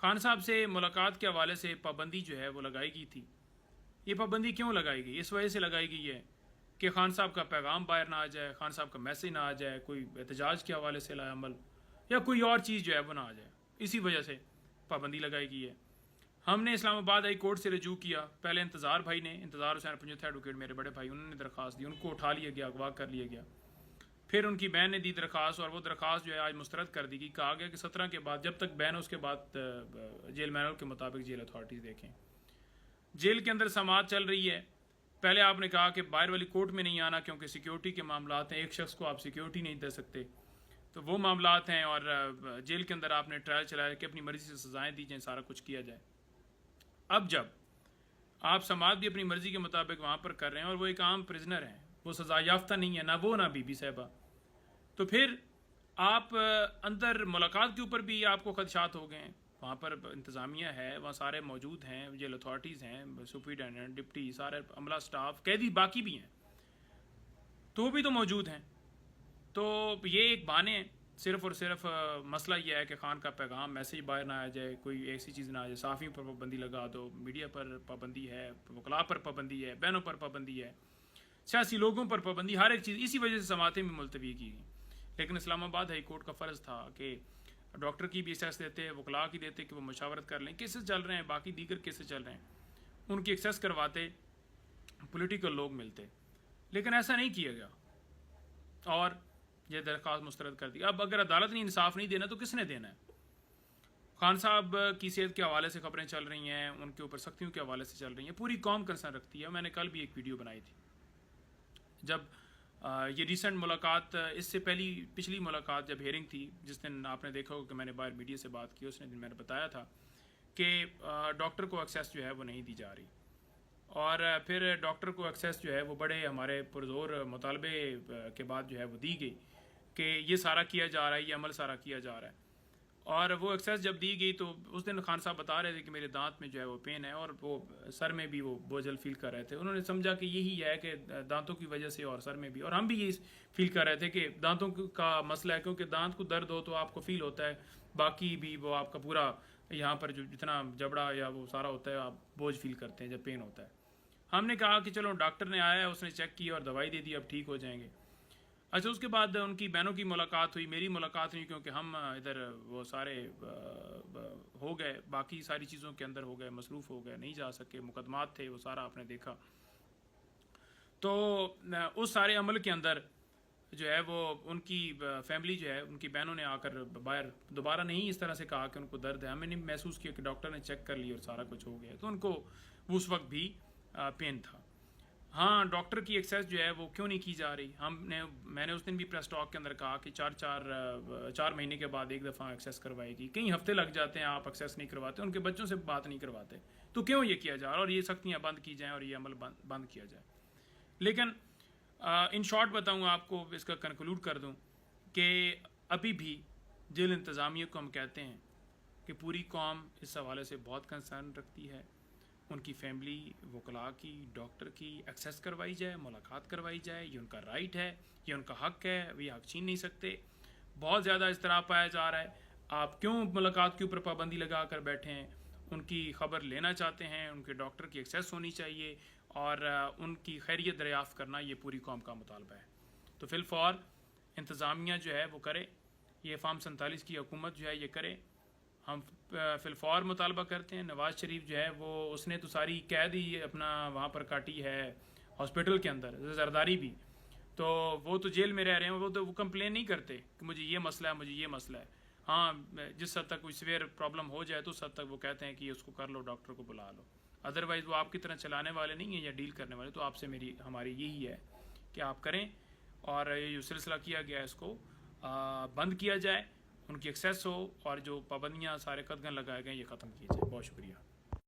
خان صاحب سے ملاقات کے حوالے سے پابندی جو ہے وہ لگائی گئی تھی. یہ پابندی کیوں لگائی گئی؟ اس وجہ سے لگائی گئی ہے کہ خان صاحب کا پیغام باہر نہ آ جائے, خان صاحب کا میسیج نہ آ جائے, کوئی احتجاج کے حوالے سے لائے عمل یا کوئی اور چیز جو ہے وہ نہ آ جائے. اسی وجہ سے پابندی لگائی گئی ہے. ہم نے اسلام آباد ہائی کورٹ سے رجوع کیا. پہلے انتظار بھائی نے, انتظار حسین پنجوتھ ایڈوکیٹ میرے بڑے بھائی, انہوں نے درخواست دی, ان کو اٹھا لیا گیا, اغوا کر لیا گیا. پھر ان کی بہن نے دی درخواست, اور وہ درخواست جو ہے آج مسترد کر دی گئی. کہا گیا کہ 17 کے بعد, جب تک بہن ہے اس کے بعد جیل مینول کے مطابق جیل اتھارٹیز دیکھیں. جیل کے اندر سماعت چل رہی ہے. پہلے آپ نے کہا کہ باہر والی کورٹ میں نہیں آنا کیونکہ سیکیورٹی کے معاملات ہیں, ایک شخص کو آپ سیکیورٹی نہیں دے سکتے, تو وہ معاملات ہیں. اور جیل کے اندر آپ نے ٹرائل چلایا کہ اپنی مرضی سے سزائیں دی جائیں, سارا کچھ کیا جائے. اب جب آپ سماعت بھی اپنی مرضی کے مطابق وہاں پر کر رہے ہیں, اور وہ ایک عام پرزنر ہیں, وہ سزا یافتہ نہیں ہے, نہ وہ نہ بی بی صاحبہ, تو پھر آپ اندر ملاقات کے اوپر بھی آپ کو خدشات ہو گئے ہیں. وہاں پر انتظامیہ ہے, وہاں سارے موجود ہیں, جیل اتھارٹیز ہیں, سپرنٹینڈنٹ, ڈپٹی, سارے عملہ سٹاف, قیدی باقی بھی ہیں, تو وہ بھی تو موجود ہیں. تو یہ ایک بہانے ہیں. صرف اور صرف مسئلہ یہ ہے کہ خان کا پیغام میسیج باہر نہ آ جائے, کوئی ایسی چیز نہ آ جائے. صحافیوں پر پابندی لگا دو, میڈیا پر پابندی ہے, وکلاء پر پابندی ہے, بہنوں پر پابندی ہے, سیاسی لوگوں پر پابندی, ہر ایک چیز. اسی وجہ سے سماعتیں بھی ملتوی کی گئیں. لیکن اسلام آباد ہائی کورٹ کا فرض تھا کہ ڈاکٹر کی بھی ایکسیس دیتے, وکلاء کی دیتے کہ وہ مشاورت کر لیں. کیسز چل رہے ہیں, باقی دیگر کیسز چل رہے ہیں, ان کی ایکسیس کرواتے, پولیٹیکل لوگ ملتے. لیکن ایسا نہیں کیا گیا اور یہ درخواست مسترد کر دی. اب اگر عدالت نے انصاف نہیں دینا تو کس نے دینا ہے؟ خان صاحب کی صحت کے حوالے سے خبریں چل رہی ہیں, ان کے اوپر سختیوں کے حوالے سے چل رہی ہیں, پوری قوم کنسرن رکھتی ہے. میں نے کل بھی ایک ویڈیو بنائی تھی جب یہ ریسنٹ ملاقات, اس سے پچھلی ملاقات جب ہیئرنگ تھی, جس دن آپ نے دیکھا ہوگا کہ میں نے باہر میڈیا سے بات کی, اس دن میں نے بتایا تھا کہ ڈاکٹر کو ایکسیس جو ہے وہ نہیں دی جا رہی. اور پھر ڈاکٹر کو ایکسیس جو ہے وہ بڑے ہمارے پرزور مطالبے کے بعد جو ہے وہ دی گئی کہ یہ سارا کیا جا رہا ہے, یہ عمل سارا کیا جا رہا ہے. اور وہ ایکسیس جب دی گئی تو اس دن خان صاحب بتا رہے تھے کہ میرے دانت میں جو ہے وہ پین ہے, اور وہ سر میں بھی وہ بوجھل فیل کر رہے تھے. انہوں نے سمجھا کہ یہی ہے کہ دانتوں کی وجہ سے اور سر میں بھی, اور ہم بھی یہی فیل کر رہے تھے کہ دانتوں کا مسئلہ ہے, کیونکہ دانت کو درد ہو تو آپ کو فیل ہوتا ہے, باقی بھی وہ آپ کا پورا یہاں پر جو جتنا جبڑا یا وہ سارا ہوتا ہے آپ بوجھ فیل کرتے ہیں جب پین ہوتا ہے. ہم نے کہا کہ چلو ڈاکٹر نے آیا ہے, اس نے چیک کیا اور دوائی دے دی, اب ٹھیک ہو جائیں گے. اچھا, اس کے بعد ان کی بہنوں کی ملاقات ہوئی, میری ملاقات نہیں, کیونکہ ہم ادھر وہ سارے ہو گئے, باقی ساری چیزوں کے اندر ہو گئے, مصروف ہو گئے, نہیں جا سکے, مقدمات تھے, وہ سارا آپ نے دیکھا. تو اس سارے عمل کے اندر جو ہے وہ ان کی فیملی جو ہے, ان کی بہنوں نے آ کر باہر دوبارہ نہیں اس طرح سے کہا کہ ان کو درد ہے. ہمیں نے محسوس کیا کہ ڈاکٹر نے چیک کر لی اور سارا کچھ ہو گیا, تو ان کو اس وقت بھی پین تھا. ہاں, ڈاکٹر کی ایکسیس جو ہے وہ کیوں نہیں کی جا رہی؟ میں نے اس دن بھی پریس ٹاک کے اندر کہا کہ 4 مہینے کے بعد ایک دفعہ ایکسیس کروائے گی. کئی ہفتے لگ جاتے ہیں, آپ ایکسیس نہیں کرواتے, ان کے بچوں سے بات نہیں کرواتے, تو کیوں یہ کیا جا رہا ہے؟ اور یہ سختیاں بند کی جائیں اور یہ عمل بند کیا جائے. لیکن ان شارٹ بتاؤں آپ کو, اس کا کنکلوڈ کر دوں کہ ابھی بھی جیل انتظامیہ کو ہم کہتے ہیں کہ پوری قوم اس حوالے سے بہت کنسرن رکھتی ہے. ان کی فیملی, وکلاء کی, ڈاکٹر کی ایکسیس کروائی جائے, ملاقات کروائی جائے, یہ ان کا رائٹ ہے, یہ ان کا حق ہے, یہ حق چھین نہیں سکتے. بہت زیادہ اضطراب پایا جا رہا ہے. آپ کیوں ملاقات کے اوپر پابندی لگا کر بیٹھے ہیں؟ ان کی خبر لینا چاہتے ہیں, ان کے ڈاکٹر کی ایکسیس ہونی چاہیے, اور ان کی خیریت دریافت کرنا یہ پوری قوم کا مطالبہ ہے. تو فی الفور انتظامیہ جو ہے وہ کرے, یہ فارم 47 کی حکومت جو ہے یہ کرے. ہم فی الفور مطالبہ کرتے ہیں. نواز شریف جو ہے وہ اس نے تو ساری قید ہی اپنا وہاں پر کاٹی ہے ہاسپٹل کے اندر, زرداری بھی, تو وہ تو جیل میں رہ رہے ہیں, وہ کمپلین نہیں کرتے کہ مجھے یہ مسئلہ ہے, مجھے یہ مسئلہ ہے. ہاں, جس حد تک کوئی سیویئر پرابلم ہو جائے تو اس حد تک وہ کہتے ہیں کہ اس کو کر لو, ڈاکٹر کو بلا لو. ادروائز وہ آپ کی طرح چلانے والے نہیں ہیں یا ڈیل کرنے والے. تو آپ سے ہماری یہی ہے کہ آپ کریں, اور یہ جو سلسلہ کیا گیا ہے اس کو بند کیا جائے, ان کی ایکسیس ہو, اور جو پابندیاں سارے قدغن لگائے گئے یہ ختم کیے جائے. بہت شکریہ.